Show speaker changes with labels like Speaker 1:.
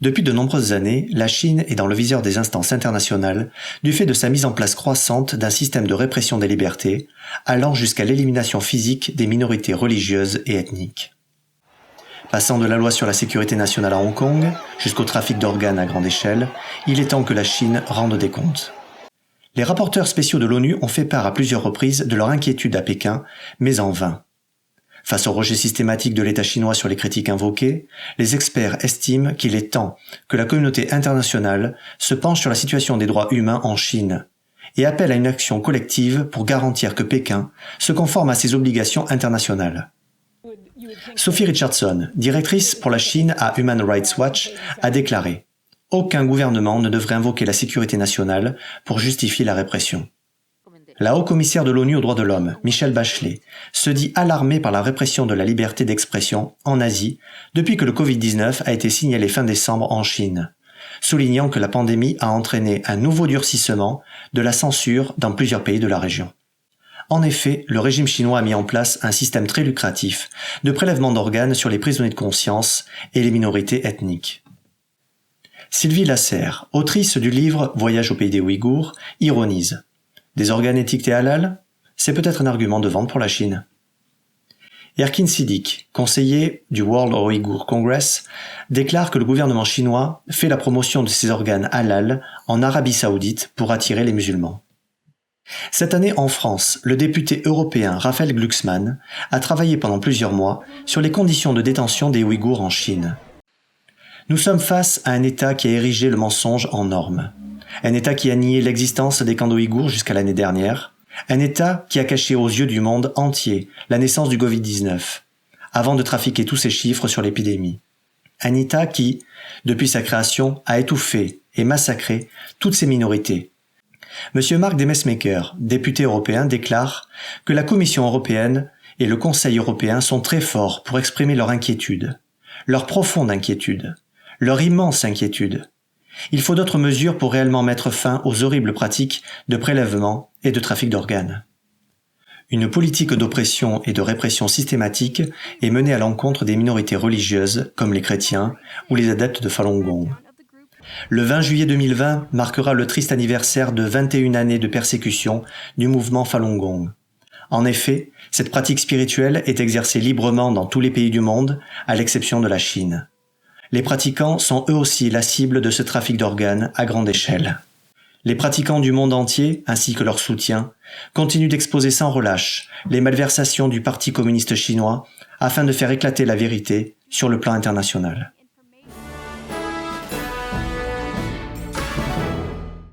Speaker 1: Depuis de nombreuses années, la Chine est dans le viseur des instances internationales du fait de sa mise en place croissante d'un système de répression des libertés, allant jusqu'à l'élimination physique des minorités religieuses et ethniques. Passant de la loi sur la sécurité nationale à Hong Kong jusqu'au trafic d'organes à grande échelle, il est temps que la Chine rende des comptes. Les rapporteurs spéciaux de l'ONU ont fait part à plusieurs reprises de leur inquiétude à Pékin, mais en vain. Face au rejet systématique de l'État chinois sur les critiques invoquées, les experts estiment qu'il est temps que la communauté internationale se penche sur la situation des droits humains en Chine et appelle à une action collective pour garantir que Pékin se conforme à ses obligations internationales. Sophie Richardson, directrice pour la Chine à Human Rights Watch, a déclaré « Aucun gouvernement ne devrait invoquer la sécurité nationale pour justifier la répression ». La haut-commissaire de l'ONU aux droits de l'homme, Michelle Bachelet, se dit alarmée par la répression de la liberté d'expression en Asie depuis que le Covid-19 a été signalé fin décembre en Chine, soulignant que la pandémie a entraîné un nouveau durcissement de la censure dans plusieurs pays de la région. En effet, le régime chinois a mis en place un système très lucratif de prélèvement d'organes sur les prisonniers de conscience et les minorités ethniques. Sylvie Lasserre, autrice du livre « Voyage au pays des Ouïghours », ironise. Des organes étiquetés halal, c'est peut-être un argument de vente pour la Chine. Erkin Siddiq, conseiller du World Uyghur Congress, déclare que le gouvernement chinois fait la promotion de ces organes halal en Arabie Saoudite pour attirer les musulmans. Cette année en France, le député européen Raphaël Glucksmann a travaillé pendant plusieurs mois sur les conditions de détention des Ouïghours en Chine. Nous sommes face à un État qui a érigé le mensonge en norme. Un État qui a nié l'existence des camps d'Ouïghours jusqu'à l'année dernière. Un État qui a caché aux yeux du monde entier la naissance du Covid-19, avant de trafiquer tous ces chiffres sur l'épidémie. Un État qui, depuis sa création, a étouffé et massacré toutes ces minorités. Monsieur Mark Demesmaeker, député européen, déclare que la Commission européenne et le Conseil européen sont très forts pour exprimer leur inquiétude, leur profonde inquiétude, leur immense inquiétude. Il faut d'autres mesures pour réellement mettre fin aux horribles pratiques de prélèvement et de trafic d'organes. Une politique d'oppression et de répression systématique est menée à l'encontre des minorités religieuses comme les chrétiens ou les adeptes de Falun Gong. Le 20 juillet 2020 marquera le triste anniversaire de 21 années de persécution du mouvement Falun Gong. En effet, cette pratique spirituelle est exercée librement dans tous les pays du monde, à l'exception de la Chine. Les pratiquants sont eux aussi la cible de ce trafic d'organes à grande échelle. Les pratiquants du monde entier, ainsi que leurs soutiens, continuent d'exposer sans relâche les malversations du Parti communiste chinois afin de faire éclater la vérité sur le plan international.